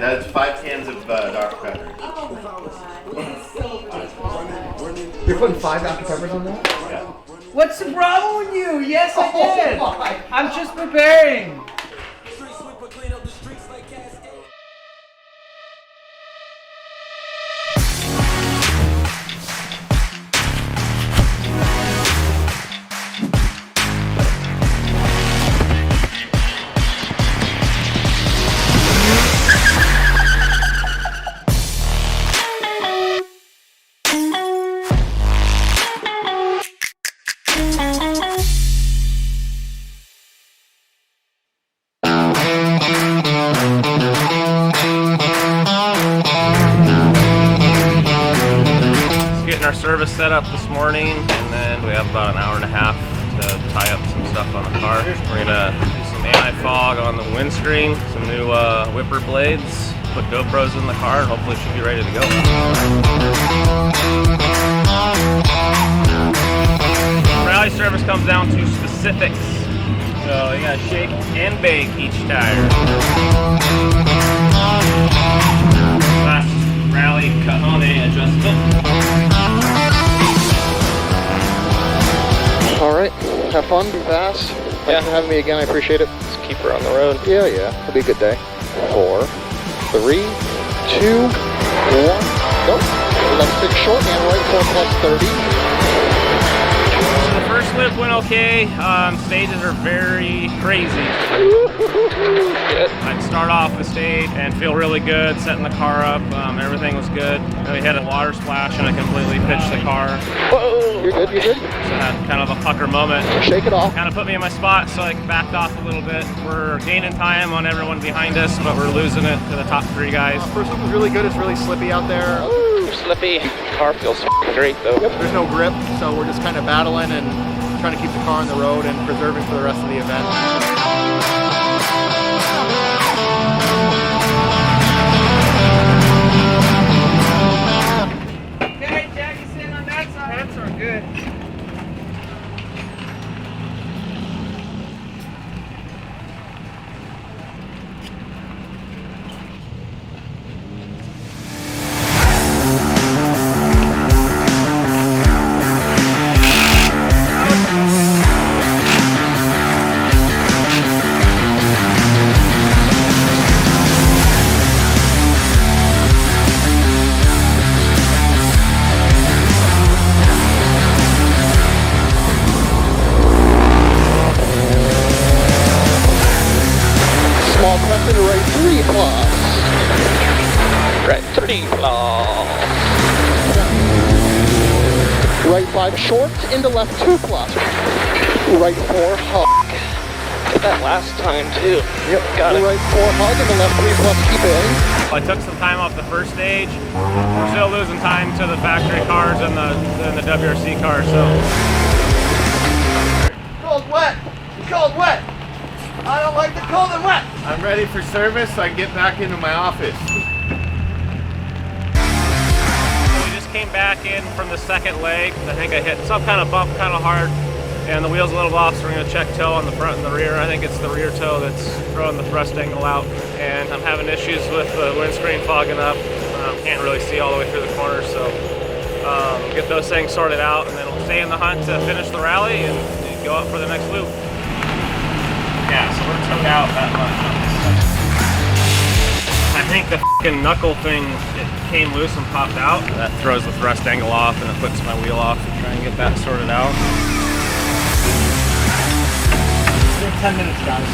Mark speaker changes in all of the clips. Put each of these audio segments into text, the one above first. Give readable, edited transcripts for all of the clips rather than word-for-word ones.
Speaker 1: That's 5 cans of Dr. Pepper.
Speaker 2: You're putting 5 Dr. Peppers on that?
Speaker 1: Yeah.
Speaker 3: What's the problem with you? Yes, I did. I'm just preparing.
Speaker 4: Our service set up this morning, and then we have about an hour and a half to tie up some stuff on the car. We're gonna do some anti-fog on the windscreen, some new whipper blades, put GoPros in the car, and hopefully it should be ready to go. Rally service comes down to specifics, so you gotta shake and bake each tire. Last rally cut on a adjustment.
Speaker 2: All right, have fun, be fast. Thanks for having me again, I appreciate it.
Speaker 4: Just keep her on the road.
Speaker 2: Yeah, it'll be a good day. 4, 3, 2, 1, go. Left 6 short and right 4 plus 30.
Speaker 4: The first lip went okay. Stages are very crazy. I'd start off the stage and feel really good, setting the car up. Everything was good. Then we had a water splash and I completely pitched the car.
Speaker 2: Whoa, you're good, you're good.
Speaker 4: So I had kind of a pucker moment.
Speaker 2: Shake it off.
Speaker 4: Kind of put me in my spot, so I backed off a little bit. We're gaining time on everyone behind us, but we're losing it to the top 3 guys.
Speaker 2: First one was really good. It's really slippy out there.
Speaker 4: Ooh, slippy. Car feels great though.
Speaker 2: Yep. There's no grip, so we're just kind of battling and trying to keep the car on the road and preserving for the rest of the event.
Speaker 3: Okay, Jackie's sitting on that side. That's all good.
Speaker 2: Small crest into right 3 plus.
Speaker 4: Right 3 plus.
Speaker 2: Right 5 short into left 2 plus. Right 4 hug.
Speaker 4: Did that last time too.
Speaker 2: Yep,
Speaker 4: got it.
Speaker 2: Right 4 hug and the left 3 plus keep in.
Speaker 4: I took some time off the first stage. We're still losing time to the factory cars and the WRC cars, so.
Speaker 1: Cold wet! Cold wet! I don't like the cold and wet! I'm ready for service so I can get back into my office.
Speaker 4: We just came back in from the second leg. I think I hit some kind of bump kind of hard, and the wheel's a little off, so we're going to check toe on the front and the rear. I think it's the rear toe that's throwing the thrust angle out, and I'm having issues with the windscreen fogging up. Can't really see all the way through the corners, so get those things sorted out, and then we'll stay in the hunt to finish the rally and go up for the next loop. Yeah, so we're towed out that much. I think the f***ing knuckle thing, it came loose and popped out. That throws the thrust angle off and it puts my wheel off to try and get that sorted out.
Speaker 3: 10 minutes, guys.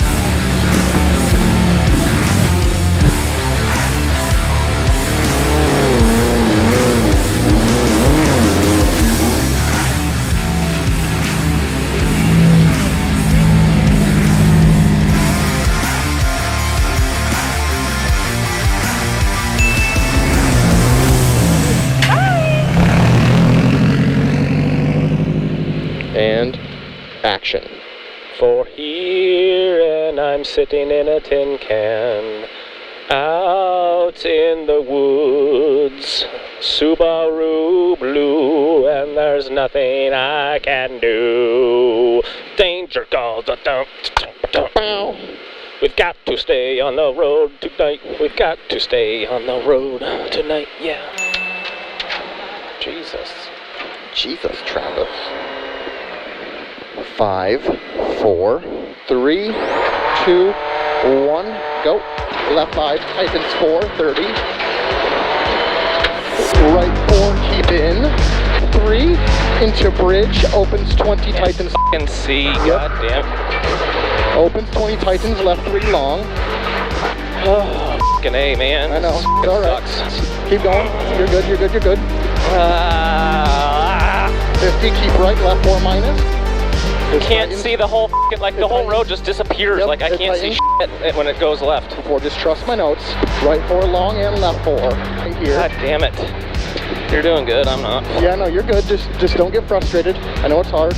Speaker 2: And action.
Speaker 4: For here and I'm sitting in a tin can out in the woods, Subaru blue, and there's nothing I can do. Danger calls,
Speaker 5: We've got to stay on the road tonight. We've got to stay on the road tonight, yeah. Jesus.
Speaker 2: Jesus, Travis. 5, 4, 3, 2, 1, go. Left 5, tightens 4, 30. Right 4, keep in. 3, into bridge, opens 20, tightens.
Speaker 5: Can see, goddamn.
Speaker 2: Opens 20, tightens, left 3 long.
Speaker 5: Oh, fucking A, man.
Speaker 2: I know,
Speaker 5: This
Speaker 2: it's alright.
Speaker 5: sucks.
Speaker 2: Keep going, you're good, you're good, you're good. 50, keep right, left 4 minus.
Speaker 5: Can't see the whole fucking, like the whole road just disappears.
Speaker 2: Yep,
Speaker 5: like I can't see shit when it goes left.
Speaker 2: 4, just trust my notes. Right 4 long and left 4. Right here.
Speaker 5: God damn it. You're doing good, I'm not.
Speaker 2: Yeah, no, you're good. Just don't get frustrated. I know it's hard.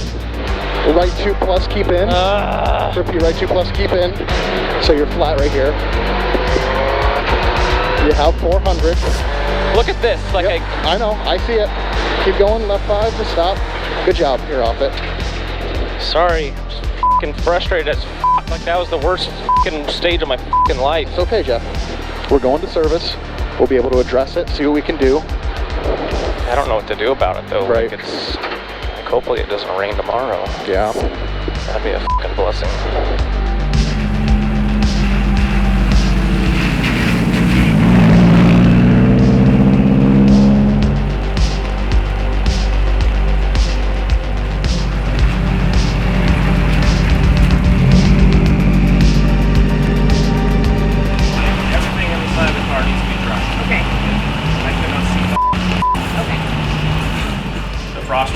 Speaker 2: Right 2 plus, keep in. Repeat, right 2 plus, keep in. So you're flat right here. You have 400.
Speaker 5: Look at this. Like
Speaker 2: Yep, I know, I see it. Keep going, left 5 to stop. Good job, you're off it.
Speaker 5: Sorry, just fucking frustrated as fuck. Like that was the worst fucking stage of my fucking life.
Speaker 2: It's okay, Jeff. We're going to service. We'll be able to address it, see what we can do.
Speaker 5: I don't know what to do about it though.
Speaker 2: Right.
Speaker 5: Like it's, like hopefully it doesn't rain tomorrow.
Speaker 2: Yeah.
Speaker 5: That'd be a fucking blessing.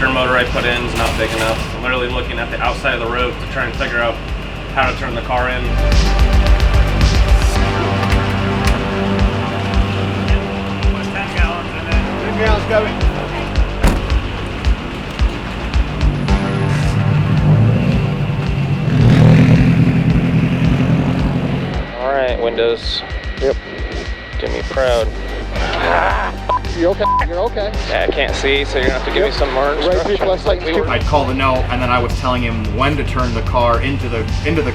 Speaker 4: Motor I put in is not big enough. I'm literally looking at the outside of the road to try and figure out how to turn the car in. Push 10 gallons and then
Speaker 1: 10 gallons going.
Speaker 5: All right, Windows.
Speaker 2: Yep.
Speaker 5: Do me proud.
Speaker 2: You're okay, you're okay.
Speaker 5: Yeah, I can't see, so you're gonna have to give me some more
Speaker 2: Right 3 plus,
Speaker 5: instructions.
Speaker 2: tightens 2.
Speaker 6: I'd call the note, and then I was telling him when to turn the car into the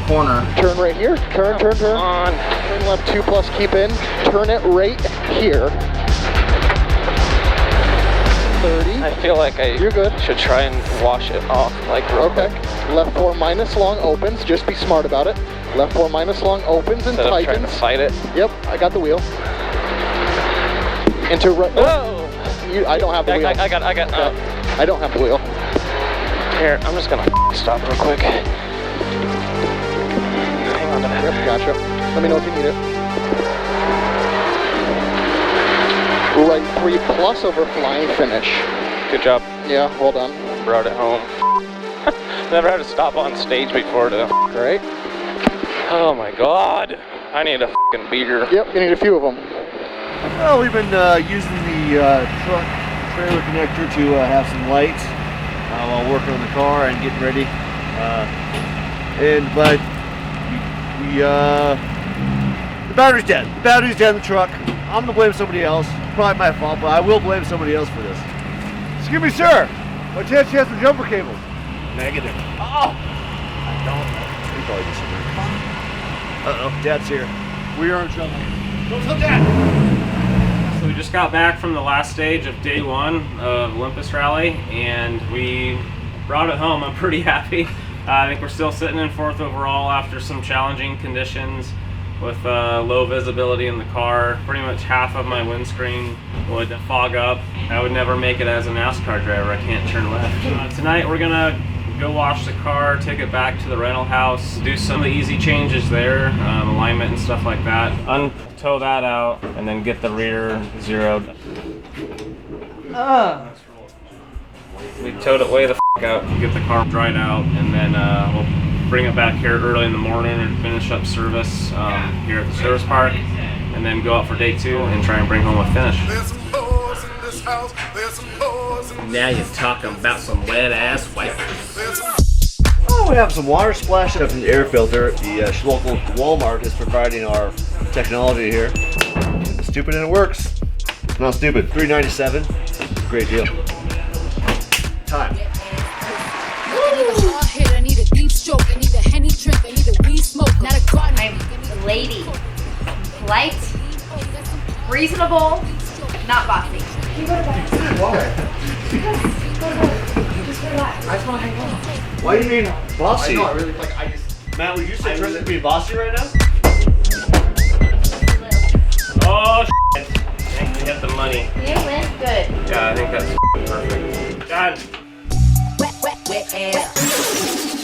Speaker 6: corner.
Speaker 2: Turn right here. Turn.
Speaker 5: On.
Speaker 2: Turn left 2 plus, keep in. Turn it right here. 30.
Speaker 5: I feel like
Speaker 2: You're good.
Speaker 5: should try and wash it off, like real
Speaker 2: Okay.
Speaker 5: quick.
Speaker 2: Left 4 minus long opens. Just be smart about it. Left 4 minus long opens and
Speaker 5: Instead of trying to
Speaker 2: tightens.
Speaker 5: fight it.
Speaker 2: Yep, I got the wheel. Into right.
Speaker 5: Whoa!
Speaker 2: I don't have the wheel.
Speaker 5: I got.
Speaker 2: I don't have the wheel.
Speaker 5: Here, I'm just gonna stop real quick. Hang on to that.
Speaker 2: Yep, gotcha. Let me know if you need it. Right 3 plus over flying finish.
Speaker 5: Good job.
Speaker 2: Yeah, well done.
Speaker 5: Brought it home. Never had to stop on stage before to.
Speaker 2: Right?
Speaker 5: Oh my god. I need a fucking beer.
Speaker 2: Yep, you need a few of them.
Speaker 1: Well, we've been using the truck trailer connector to have some lights while working on the car and getting ready. But the battery's dead. The battery's dead in the truck. I'm gonna blame somebody else. Probably my fault, but I will blame somebody else for this. Excuse me, sir. By chance you have some jumper cables? Negative. Oh! I don't. You probably just uh-oh, Dad's here. We are in trouble. Don't tell Dad!
Speaker 4: So we just got back from the last stage of day 1 of Olympus Rally, and we brought it home. I'm pretty happy. I think we're still sitting in 4th overall after some challenging conditions with low visibility in the car. Pretty much half of my windscreen would fog up. I would never make it as a NASCAR driver. I can't turn left. Tonight we're gonna go wash the car, take it back to the rental house, do some of the easy changes there, alignment and stuff like that. Untow that out, and then get the rear zeroed. We towed it way the f out, get the car dried out, and then we'll bring it back here early in the morning and finish up service here at the service park, and then go out for day 2 and try and bring home a finish. Now you're talking about some wet ass wipers.
Speaker 1: Oh, we have some water splashed up in the air filter. The local Walmart is providing our technology here. It's stupid and it works. It's not stupid. $3.97. Great deal. Time.
Speaker 7: I need a deep stroke, I need a Henny drink, I need a weed smoke, not a garden. lady. Polite, reasonable, not bossy. Can you go to bed?
Speaker 1: Why?
Speaker 7: Just relax.
Speaker 2: I just want to hang out.
Speaker 1: Why do you mean bossy?
Speaker 2: I know, I really, like, I just...
Speaker 1: Matt, would you say Tristan's being bossy right now?
Speaker 4: Oh, shit. I think we hit the money.
Speaker 7: You win? Good.
Speaker 4: Yeah, I think that's perfect. Done.
Speaker 7: Wet, wet, wet air.